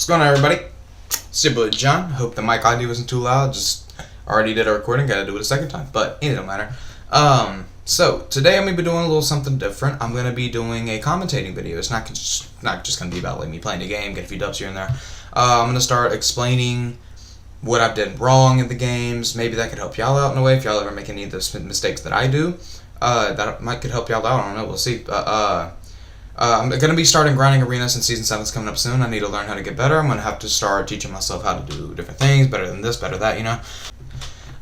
What's going on, everybody? It's your boy John. Hope the mic audio wasn't too loud. Just already did a recording, gotta do it a second time, but it don't matter. So today I'm gonna be doing a little something different. I'm gonna be doing a commentating video. It's not just gonna be about like me playing the game, get a few dubs here and there. I'm gonna start explaining what I've done wrong in the games. Maybe that could help y'all out in a way if y'all ever make any of the mistakes that I do. That could help y'all out. I don't know. We'll see. I'm going to be starting grinding arena since Season 7 is coming up soon. I need to learn how to get better. I'm going to have to start teaching myself how to do different things, better than this, better that, you know.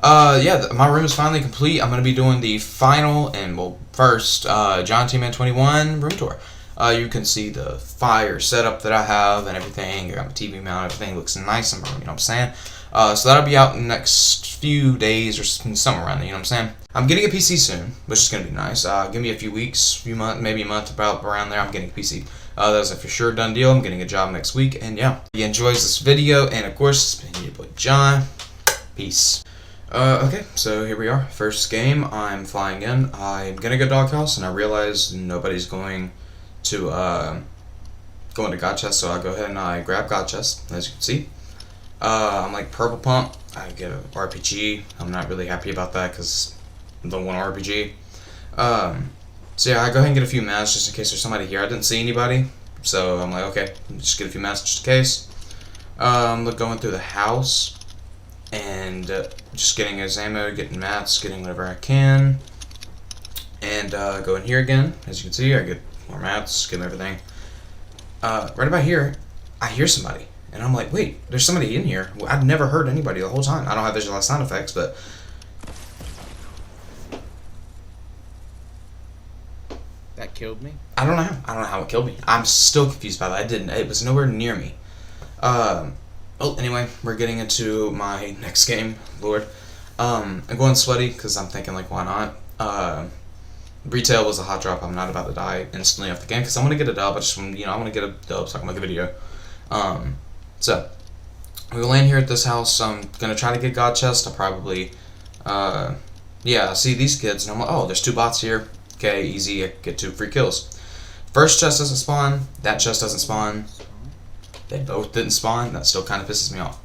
My room is finally complete. I'm going to be doing the final and, first, John T-Man 21 room tour. You can see the fire setup that I have and everything. I got my TV mount, everything looks nice in my room, you know what I'm saying? So that'll be out in the next few days or somewhere around there, you know what I'm saying? I'm getting a PC soon, which is going to be nice. Give me a few weeks, few months, maybe a month, about around there, I'm getting a PC. That's a for sure done deal. I'm getting a job next week, and yeah. If you enjoys this video, and of course, it's been your boy John. Peace. Okay, so here we are. First game, I'm flying in. I'm going to go doghouse, and I realize nobody's going to go into God chest, so I go ahead and I grab God chest, as you can see. I'm like purple pump. I get an RPG. I'm not really happy about that because I don't want an RPG. So yeah, I go ahead and get a few mats just in case there's somebody here. I didn't see anybody, so I'm like, okay, just get a few mats just in case. Look, going through the house and just getting his ammo, getting mats, getting whatever I can, and go in here again. As you can see, I get more mats, get everything. Right about here, I hear somebody. And I'm like, wait, there's somebody in here. Well, I've never heard anybody the whole time. I don't have visualized sound effects, but that killed me. I don't know how it killed me. I'm still confused by that. It was nowhere near me. Anyway, we're getting into my next game, Lord. I'm going sweaty because I'm thinking like, why not? Retail was a hot drop. I'm not about to die instantly off the game because I want to get a dub. I want to get a dub so I can make a video. So, we land here at this house. I'm going to try to get God chest. I'll probably, I see these kids, and I'm like, oh, there's two bots here. Okay, easy, I get 2 free kills. First chest doesn't spawn. That chest doesn't spawn. They both didn't spawn. That still kind of pisses me off.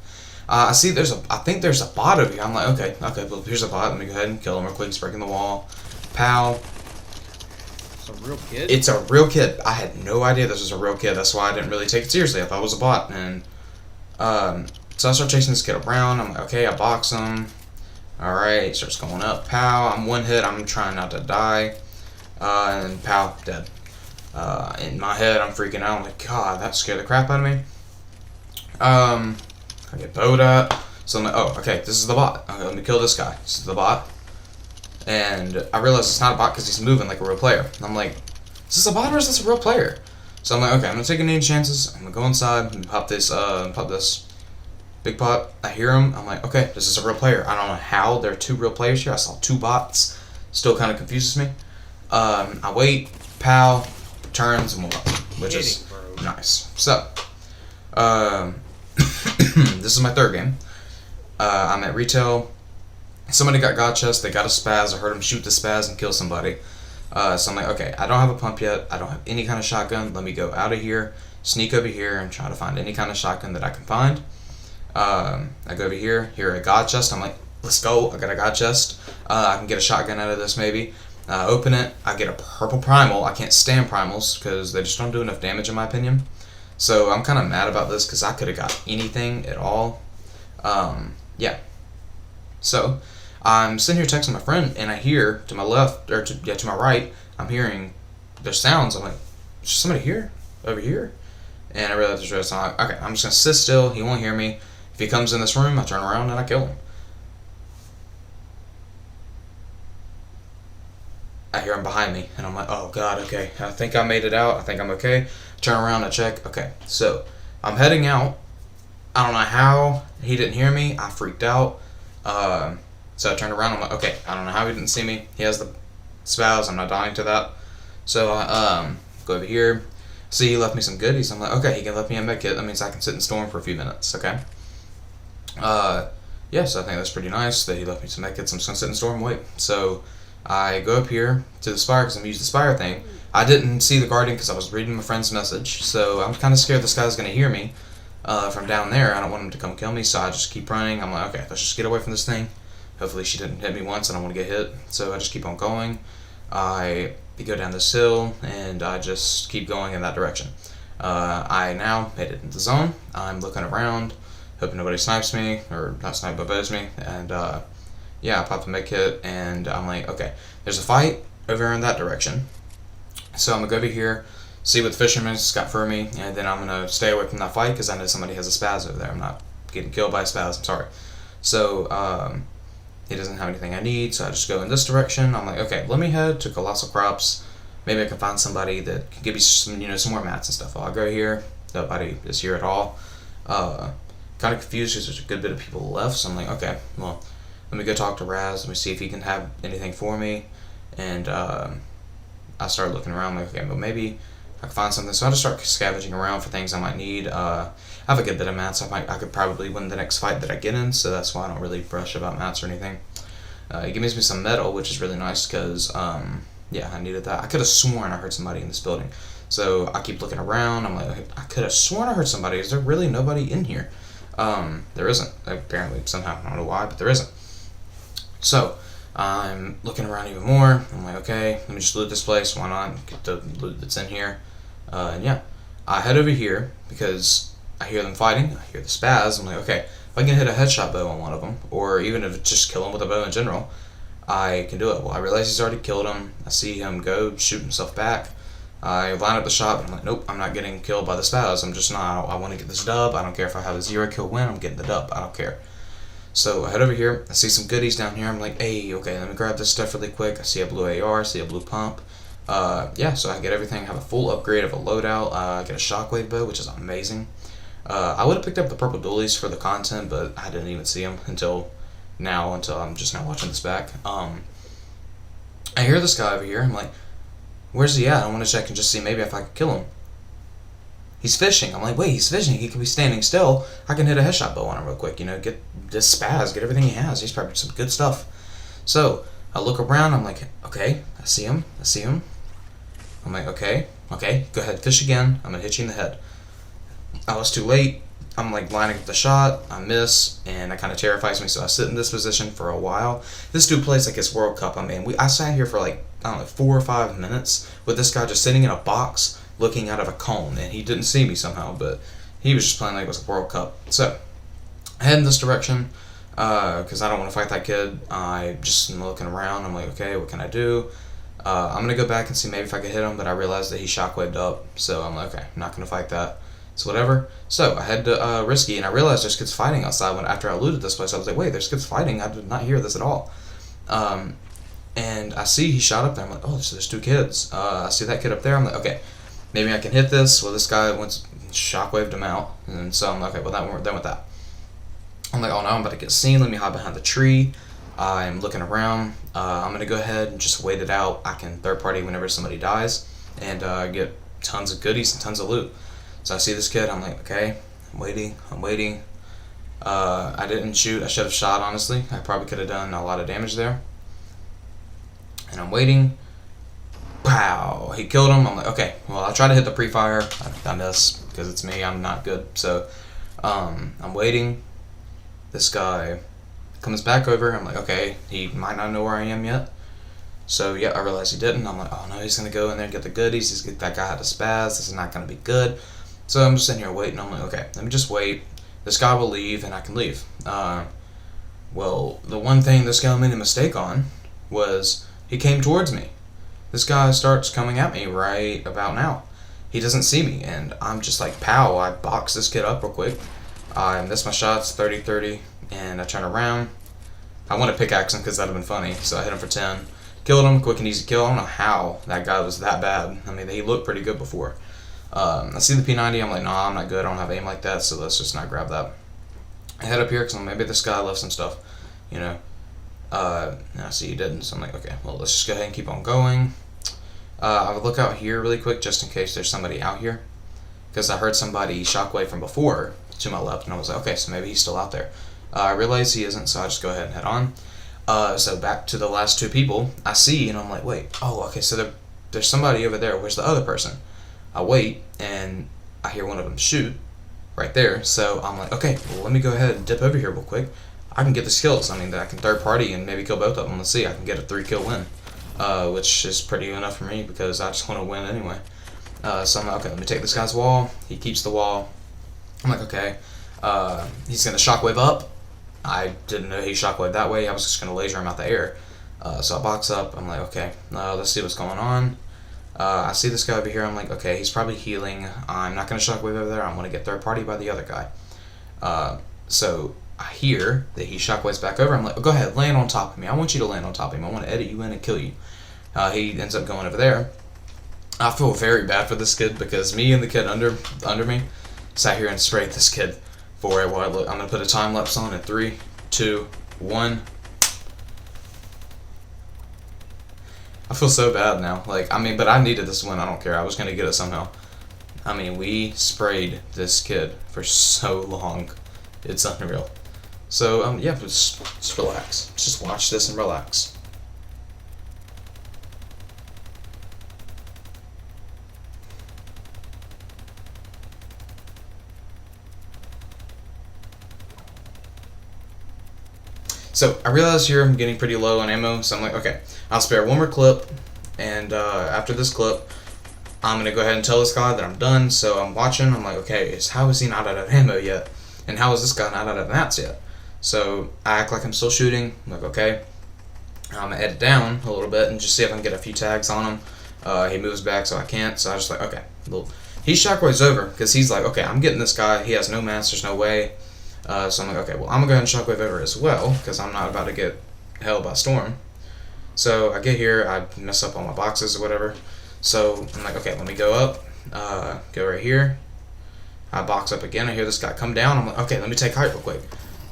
I think there's a bot over here. I'm like, okay, well, here's a bot. Let me go ahead and kill him real quick. He's breaking the wall. Pow. It's a real kid? It's a real kid. I had no idea this was a real kid. That's why I didn't really take it seriously. I thought it was a bot. And so I start chasing this kid around. I'm like, okay, I box him. Alright, starts going up. Pow. I'm one hit. I'm trying not to die. And pow, dead. In my head, I'm freaking out. I'm like, God, that scared the crap out of me. I get bowed up. So I'm like, oh, okay, this is the bot. Okay, let me kill this guy. This is the bot. And I realize it's not a bot because he's moving like a real player. And I'm like, is this a bot or is this a real player? So I'm like, okay, I'm gonna take any chances. I'm gonna go inside and pop this big pot. I hear him. I'm like, okay, this is a real player. I don't know how there are 2 real players here. I saw 2 bots. Still kind of confuses me. I wait. Pow. Turns and move up, which is nice. So, this is my 3rd game. I'm at retail. Somebody got God chest. They got a spaz. I heard him shoot the spaz and kill somebody. So I'm like, okay, I don't have a pump yet. I don't have any kind of shotgun. Let me go out of here, sneak over here, and try to find any kind of shotgun that I can find. I go over here, hear a God chest. I'm like, let's go. I got a God chest. I can get a shotgun out of this maybe. Open it. I get a purple primal. I can't stand primals because they just don't do enough damage in my opinion. So I'm kind of mad about this because I could have got anything at all. Yeah. So I'm sitting here texting my friend, and I hear to my left, or to my right, I'm hearing there's sounds. I'm like, is somebody here? Over here? And I realize there's red sound. Okay, I'm just going to sit still. He won't hear me. If he comes in this room, I turn around and I kill him. I hear him behind me, and I'm like, oh God, okay. I think I made it out. I think I'm okay. Turn around and check. Okay, so I'm heading out. I don't know how he didn't hear me. I freaked out. So I turned around, I'm like, okay, I don't know how he didn't see me. He has the spaz, I'm not dying to that. So I go over here. See, he left me some goodies. I'm like, okay, he can left me a med kit. That means I can sit and storm for a few minutes, okay? Yeah, so I think that's pretty nice that he left me some med kits. I'm just going to sit and storm and wait. So I go up here to the spire because I'm using the spire thing. I didn't see the guardian because I was reading my friend's message, so I'm kind of scared this guy's going to hear me. from down there. I don't want him to come kill me, so I just keep running. I'm like, okay, let's just get away from this thing. Hopefully she didn't hit me once. I don't want to get hit, so I just keep on going. I go down this hill, and I just keep going in that direction. I now made it into the zone. I'm looking around, hoping nobody snipes me, or not snipe, but bows me, and yeah, I pop the med kit, and I'm like, okay, there's a fight over in that direction. So I'm going to go over here, see what the fisherman's got for me, and then I'm going to stay away from that fight because I know somebody has a spaz over there. I'm not getting killed by a spaz, I'm sorry. So he doesn't have anything I need, so I just go in this direction. I'm like, okay, let me head to Colossal Crops. Maybe I can find somebody that can give me some, some more mats and stuff. I'll go here. Nobody is here at all. Kind of confused because there's a good bit of people left, so I'm like, okay, well, let me go talk to Raz. Let me see if he can have anything for me. And I started looking around, like, okay, well, maybe I can find something. So I just start scavenging around for things I might need. I have a good bit of mats. I could probably win the next fight that I get in, so that's why I don't really rush about mats or anything. It gives me some metal, which is really nice because, yeah, I needed that. I could have sworn I heard somebody in this building. So I keep looking around. I'm like, okay, I could have sworn I heard somebody. Is there really nobody in here? There isn't, apparently, somehow. I don't know why, but there isn't. So I'm looking around even more. I'm like, okay, let me just loot this place. Why not get the loot that's in here? And yeah, I head over here because I hear them fighting. I hear the spaz. I'm like, okay, if I can hit a headshot bow on one of them, or even if just kill him with a bow in general, I can do it. Well, I realize he's already killed him. I see him go shoot himself back. I line up the shot, but I'm like, nope, I'm not getting killed by the spaz. I'm just not. I want to get this dub. I don't care if I have a 0 kill win. I'm getting the dub. I don't care. So I head over here. I see some goodies down here. I'm like, hey, okay, let me grab this stuff really quick. I see a blue AR. I see a blue pump. Yeah, so I get everything. I have a full upgrade of a loadout. I get a shockwave bow, which is amazing. I would have picked up the purple dualies for the content, but I didn't even see them until now, until I'm just now watching this back. I hear this guy over here. I'm like, where's he at? I want to check and just see maybe if I can kill him. He's fishing. I'm like, wait, he's fishing. He can be standing still. I can hit a headshot bow on him real quick. Get this spaz, get everything he has. He's probably some good stuff. So I look around. I'm like, okay, I see him. I'm like, okay, go ahead, fish again. I'm gonna hit you in the head. I was too late. I'm like lining up the shot. I miss, and that kind of terrifies me. So I sit in this position for a while. This dude plays like his World Cup. I mean, I sat here for like, I don't know, 4 or 5 minutes with this guy just sitting in a box looking out of a cone, and he didn't see me somehow, but he was just playing like it was a World Cup. So I head in this direction because I don't want to fight that kid. I just am looking around. I'm like, okay, what can I do? I'm gonna go back and see maybe if I can hit him, but I realized that he shockwaved up, so I'm like, okay, I'm not gonna fight that. So whatever. So I head to Risky, and I realized there's kids fighting outside. After I looted this place, I was like, wait, there's kids fighting. I did not hear this at all. And I see he shot up there. I'm like, oh, so there's 2 kids. I see that kid up there. I'm like, okay, maybe I can hit this. Well, this guy once shockwaved him out, and so I'm like, okay, well, that we're done with that. I'm like, oh no, I'm about to get seen. Let me hide behind the tree. I'm looking around. I'm gonna go ahead and just wait it out. I can third party whenever somebody dies, and get tons of goodies and tons of loot. So I see this kid. I'm like, okay, I'm waiting. I didn't shoot. I should have shot, honestly. I probably could have done a lot of damage there. And I'm waiting. Pow! He killed him. I'm like, okay, well, I try to hit the pre-fire. I miss because it's me. I'm not good. So I'm waiting. This guy comes back over. I'm like, okay, he might not know where I am yet. So yeah, I realized he didn't. I'm like, oh no, he's gonna go in there and get the goodies. That guy had a spaz. This is not gonna be good. So I'm just sitting here waiting. I'm like, okay, let me just wait. This guy will leave, and I can leave. Well, the one thing this guy made a mistake on was he came towards me. This guy starts coming at me right about now. He doesn't see me, and I'm just like, pow, I box this kid up real quick. I miss my shots, 30-30, and I turn around. I want to pickaxe him because that would have been funny, so I hit him for 10. Killed him, quick and easy kill. I don't know how that guy was that bad. I mean, he looked pretty good before. I see the P90, I'm like, nah, I'm not good, I don't have aim like that, so let's just not grab that. I head up here because maybe this guy left some stuff, And I see he didn't, so I'm like, okay, well, let's just go ahead and keep on going. I would look out here really quick just in case there's somebody out here, because I heard somebody shockwave from before to my left, and I was like, okay, so maybe he's still out there. I realize he isn't, so I just go ahead and head on. So back to the last 2 people I see, and I'm like, wait, oh, okay, so there's somebody over there. Where's the other person? I wait, and I hear one of them shoot, right there. So I'm like, okay, well, let me go ahead and dip over here real quick. I can get the skills. I mean, I can third party and maybe kill both of them. Let's see. I can get a 3-kill win, which is pretty good enough for me because I just want to win anyway. So I'm like, okay, let me take this guy's wall. He keeps the wall. I'm like, okay. He's gonna shockwave up. I didn't know he shockwave that way. I was just gonna laser him out the air. So I box up. I'm like, okay, let's see what's going on. I see this guy over here. I'm like, okay, he's probably healing. I'm not gonna shockwave over there. I'm gonna get third party by the other guy. So I hear that he shockwaves back over. I'm like, oh, go ahead, land on top of me. I want you to land on top of him. I want to edit you in and kill you. He ends up going over there. I feel very bad for this kid because me and the kid under me sat here and sprayed this kid for a while. I'm gonna put a time lapse on in 3, 2, 1. I feel so bad now. Like, I mean, but I needed this win. I don't care. I was gonna get it somehow. I mean, we sprayed this kid for so long. It's unreal. So, yeah, just relax. Just watch this and relax. So I realize here I'm getting pretty low on ammo, so I'm like, okay, I'll spare one more clip, and after this clip, I'm gonna go ahead and tell this guy that I'm done. So I'm watching. I'm like, okay, how is he not out of ammo yet, and how is this guy not out of mats yet? So I act like I'm still shooting. I'm like, okay, I'm gonna edit down a little bit and just see if I can get a few tags on him. He moves back, so I can't. So I just like, okay, he shockwaves over because he's like, okay, I'm getting this guy. He has no mats. There's no way. So I'm like, okay, well, I'm gonna go ahead and shockwave over as well because I'm not about to get held by storm. So I get here, I mess up all my boxes or whatever. So I'm like, okay, let me go up, go right here. I box up again. I hear this guy come down. I'm like, okay, let me take height real quick.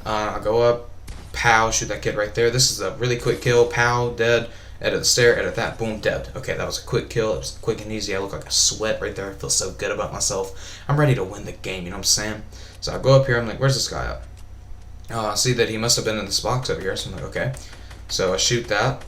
I go up, pow, shoot that kid right there. This is a really quick kill. Pow, dead. Edit the stair, edit that, boom, dead. Okay, that was a quick kill. It was quick and easy. I look like a sweat right there. I feel so good about myself. I'm ready to win the game, you know what I'm saying? So I go up here, I'm like, where's this guy at? I see that he must have been in this box over here, so I'm like, okay. So I shoot that.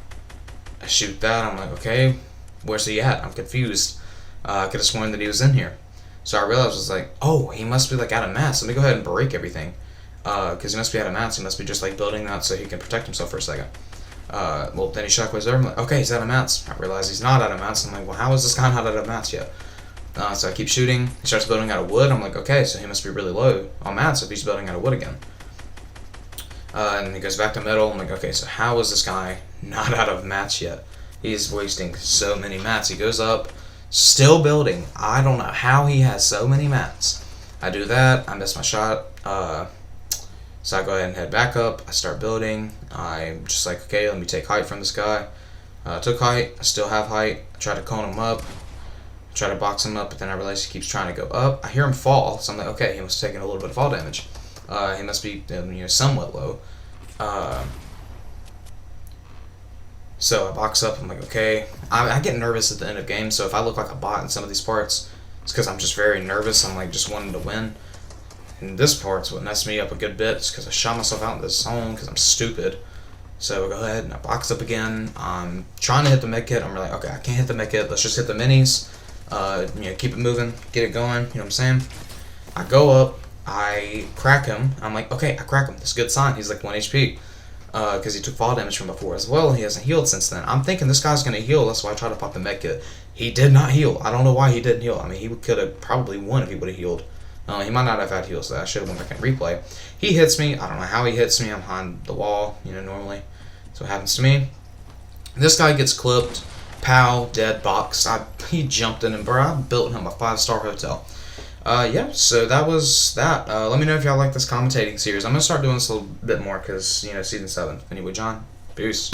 I'm like, okay, where's he at? I'm confused. I could have sworn that he was in here. So I realized, I was like, oh, he must be like out of mats. Let me go ahead and break everything. Because he must be out of mats. He must be just like building that so he can protect himself for a second. Well, then he shockwaves over. I'm like, okay, he's out of mats. I realize he's not out of mats. I'm like, well, how is this guy not out of mats yet? So I keep shooting. He starts building out of wood. I'm like, okay, so he must be really low on mats if he's building out of wood again. And he goes back to metal. I'm like, okay, so how is this guy not out of mats yet? He's wasting so many mats. He goes up, still building. I don't know how he has so many mats. I do that. I miss my shot. So I go ahead and head back up. I start building. I'm just like, okay, let me take height from this guy. Took height. I still have height. I try to cone him up. Try to box him up, but then I realize he keeps trying to go up. I hear him fall, so I'm like, okay, he must have taken a little bit of fall damage. He must be, somewhat low. So I box up. I'm like, okay. I get nervous at the end of games, so if I look like a bot in some of these parts, it's because I'm just very nervous. I'm like just wanting to win. And this part's what messed me up a good bit. It's because I shot myself out in the zone because I'm stupid. So I go ahead and I box up again. I'm trying to hit the med kit. I'm like, okay, I can't hit the med kit. Let's just hit the minis. Keep it moving, get it going, you know what I'm saying? I go up, I crack him. I'm like, okay, I crack him. That's a good sign. He's like 1 HP. Because he took fall damage from before as well. He hasn't healed since then. I'm thinking this guy's going to heal. That's why I tried to pop the med kit. He did not heal. I don't know why he didn't heal. I mean, he could have probably won if he would have healed. He might not have had heals, so I should have went back and replay. He hits me. I don't know how he hits me. I'm behind the wall, normally. So what happens to me? This guy gets clipped. Pow, dead box. He jumped in and bro, I built him a 5-star hotel. Yeah, so that was that. Let me know if y'all like this commentating series. I'm going to start doing this a little bit more because, season 7. Anyway, John, peace.